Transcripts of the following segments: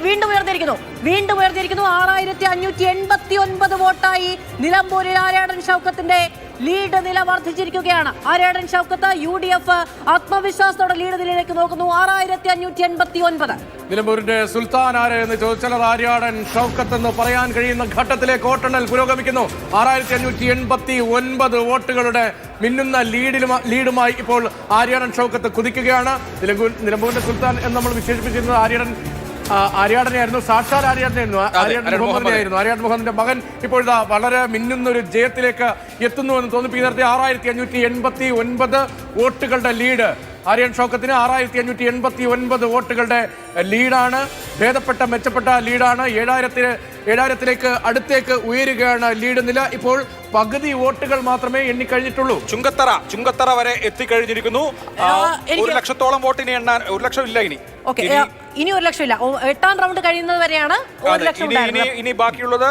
വീണ്ടും ഉയർന്നിരിക്കുന്നു 6589 വോട്ടായി നിലമ്പൂരിൽ ആര്യാടൻ ഷൗക്കത്തിന്റെ ലീഡ് നില വർദ്ധിച്ചിരിക്കുകയാണ്. ആര്യാടൻ ഷൗക്കത്ത് UDF ആത്മവിശ്വാസത്തോടെ ലീഡ് നിലയിലേക്ക് നോക്കുന്നു. 6589. നിലമ്പൂരിന്റെ സുൽത്താൻ ആര് എന്ന് ചോദിച്ചാൽ ആര്യാടൻ ഷൗക്കത്ത് എന്ന് പറയാൻ കഴിയുന്ന ഘട്ടത്തിലേക്ക് വോട്ടെണ്ണൽ പുരോഗമിക്കുന്നു. 6589 വോട്ടുകളുടെ മിന്നുന്ന ലീഡുമായി ഇപ്പോൾ ആര്യാടൻ ഷൗക്കത്ത് കുതിക്കുകയാണ്. നിലമ്പൂരിന്റെ സുൽത്താൻ എന്ന് നമ്മൾ വിശേഷിപ്പിച്ചിരുന്നത് ആര്യാടനായിരുന്നു, സാക്ഷാൽ ആര്യാടനായിരുന്നു, ആര്യാടൻ മുഹമ്മദിന്റെ മകൻ ഇപ്പോഴത്തെ വളരെ മിന്നുന്നൊരു ജയത്തിലേക്ക് എത്തുന്നുവെന്ന് തോന്നിപ്പിക്കുന്ന 6589 വോട്ടുകളുടെ ലീഡ് ആര്യാടൻ ഷൗക്കത്തിന് 6589 വോട്ടുകളുടെ ലീഡാണ്. ഭേദപ്പെട്ട മെച്ചപ്പെട്ട ലീഡാണ്. 7000ത്തിലേക്ക് അടുത്തേക്ക് ഉയരുകയാണ് ലീഡ് നില. ഇപ്പോൾ പകുതി വോട്ടുകൾ മാത്രമേ എണ്ണിക്കഴിഞ്ഞിട്ടുള്ളൂ. ചുങ്കത്തറ വരെ എത്തിക്കഴിഞ്ഞിരിക്കുന്നു. 1 ലക്ഷത്തോളം വോട്ടിന് എണ്ണാൻ 1 ലക്ഷം ഇല്ല ഇനി 1 ലക്ഷം ഇല്ല. 8ാം റൗണ്ട് കഴിയുന്നത് വരെയാണ് 1 ലക്ഷം. ഇനി ബാക്കിയുള്ളത്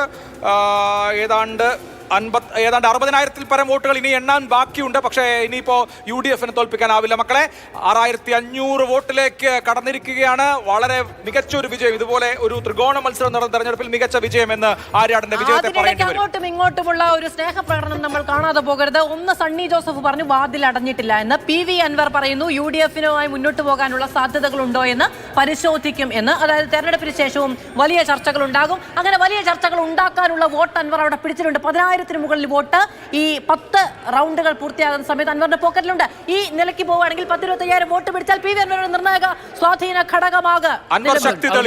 ഏതാണ്ട് 60,000-ൽ പരം വോട്ടുകൾ ഇനി എണ്ണാൻ ബാക്കിയുണ്ട്. പക്ഷേ ഇനിയിപ്പോ UDF-നെ തോൽപ്പിക്കാനാവില്ല മക്കളെ. 6500 വോട്ടിലേക്ക് കടന്നിരിക്കുകയാണ്. വളരെ മികച്ച ഒരു വിജയം. ഇതുപോലെ ഒരു ത്രികോണ മത്സരം നടന്ന തെരഞ്ഞെടുപ്പിൽ മികച്ച വിജയം എന്ന് ആര്യാടന്റെ വിജയത്തെ പറയേണ്ടി വരും. അങ്ങോട്ടും ഇങ്ങോട്ടുമുള്ള ഒരു സ്നേഹപ്രകടനം നമ്മൾ കാണാതെ പോകരുത്. ഒന്ന് സണ്ണി ജോസഫ് പറഞ്ഞു വാതിൽ അടഞ്ഞിട്ടില്ല എന്ന്. PV അൻവർ പറയുന്നു UDF-നുമായി മുന്നോട്ട് പോകാനുള്ള സാധ്യതകളുണ്ടോ എന്ന് പരിശോധിക്കും എന്ന്. അതായത് തെരഞ്ഞെടുപ്പിന് ശേഷവും വലിയ ചർച്ചകൾ ഉണ്ടാകും. അങ്ങനെ വലിയ ചർച്ചകൾ ഉണ്ടാക്കാനുള്ള വോട്ട് അൻവർ അവിടെ പിടിച്ചിട്ടുണ്ട്. 10,000-ന് മുകളിൽ വോട്ട് ഈ 10 റൗണ്ടുകൾ പൂർത്തിയാകുന്ന സമയത്ത് അൻവറിന്റെ പോക്കറ്റിലുണ്ട്. ഈ നിലയ്ക്ക് പോവുകയാണെങ്കിൽ 10-25,000 വോട്ട് പിടിച്ചാൽ PV അൻവറിന്റെ നിർണായക സ്വാധീന ഘടകമാകും.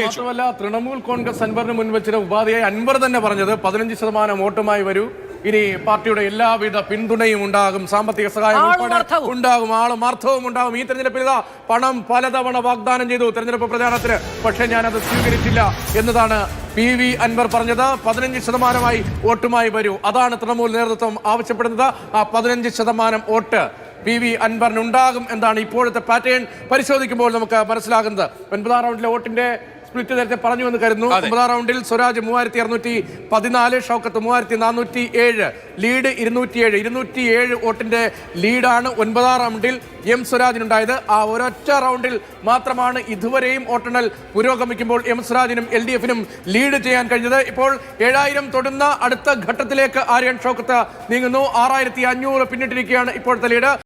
മാത്രമല്ല തൃണമൂൽ കോൺഗ്രസ് അൻവറിന് മുൻവച്ചിട്ട് ഉപാധിയായി അൻവർ തന്നെ പറഞ്ഞത് 15% വോട്ടുമായി വരൂ, ഇനി പാർട്ടിയുടെ എല്ലാവിധ പിന്തുണയും ഉണ്ടാകും, സാമ്പത്തിക സഹായം ഉണ്ടാകും, ആളുമാർത്ഥവും ഉണ്ടാകും. ഈ തെരഞ്ഞെടുപ്പിൽ പണം പലതവണ വാഗ്ദാനം ചെയ്തു തെരഞ്ഞെടുപ്പ് പ്രചാരണത്തിന്, പക്ഷേ ഞാനത് സ്വീകരിച്ചില്ല എന്നതാണ് PV അൻവർ പറഞ്ഞത്. 15% വോട്ടുമായി വരൂ, അതാണ് തൃണമൂൽ നേതൃത്വം ആവശ്യപ്പെടുന്നത്. ആ 15% വോട്ട് PV അൻവറിനുണ്ടാകും എന്നാണ് ഇപ്പോഴത്തെ പാറ്റേൺ പരിശോധിക്കുമ്പോൾ നമുക്ക് മനസ്സിലാകുന്നത്. 9ാം റൗണ്ടിലെ വോട്ടിന്റെ സ്പ്ലിറ്റ് നേരത്തെ പറഞ്ഞു എന്ന് കരുതുന്നു. 9ാം റൗണ്ടിൽ സ്വരാജ് 3214, ഷൗക്കത്ത് 3407, ലീഡ് 207 വോട്ടിന്റെ ലീഡാണ് 9ാം റൗണ്ടിൽ സ്വരാജിനുണ്ടായത്. ആ ഒരൊറ്റ റൗണ്ടിൽ മാത്രമാണ് ഇതുവരെയും വോട്ടെണ്ണൽ പുരോഗമിക്കുമ്പോൾ സ്വരാജിനും LDF-നും ലീഡ് ചെയ്യാൻ കഴിഞ്ഞത്. ഇപ്പോൾ 7000 തൊടുന്ന അടുത്ത ഘട്ടത്തിലേക്ക് ആര്യാടൻ ഷൗക്കത്ത് നീങ്ങുന്നു. 6500 പിന്നിട്ടിരിക്കുകയാണ് ഇപ്പോഴത്തെ ലീഡ്.